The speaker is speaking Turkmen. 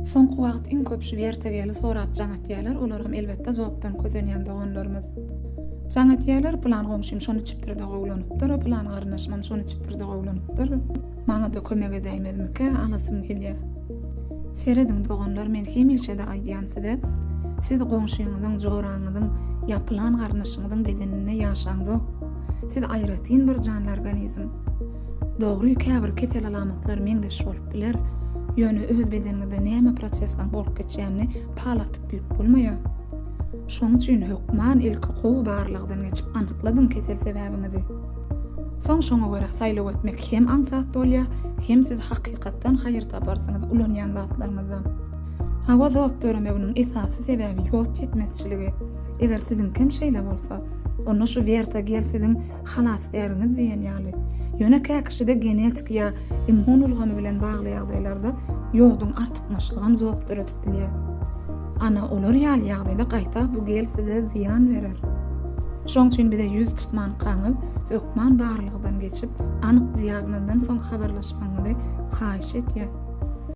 Soňky wagt iň köpşi bertegeli sorap jaňatýarlar, olaram elbetde jogapdan közenýän doganlarymyz. Jaňatýarlar plan goňşym şonu çipdirde gowlanypdyr, plan garnaşman şonu çipdirde gowlanypdyr. Maňa da kömek edäýmedimkä, alasym gelýär. Serediň doganlar men hemişe-de aýdýansy-da, siz goňşyňyzyň, joraňyzyň, ýapylan garnaşyňyzyň bedenine ýaşaňdyk. Siz aýratyn bir jan organizm. Dogry käbir ketel alamatlar meňde şolup biler. Ýöne öz bedeninde näme prosesden bolup geçýänini palatyp bilip bolmaýar. Şoň üçin hökman ilki gowy barlygdan geçip anykladym ketel sebäbini. Şoňa görä saýlaw etmek hem ansat bolýar, hem siz hakykatdan haýyr taparsyňyz ulanýan zatlaryňyzdan. Hawa doktorumyň esasy sebäbi ýot ýetmezçiligi. Eger siziň kim şeýle bolsa, onu şu werta gelsiň halas bäriňiz diýen ýaly. Ýöne käkişide genetik ýa immun ulgamy bilen bagly ýagdaýlarda ýogduň artykmaşlygyny jogap döretip bilýär. Ana olar ýaly ýagdaýda gaýta bu gel size ziýan berer. Şoň üçin bize ýüz tutman kaňyz hökman barlygdan geçip anyk diagnozdan soň habarlaşmaňyzy haýyş etýär.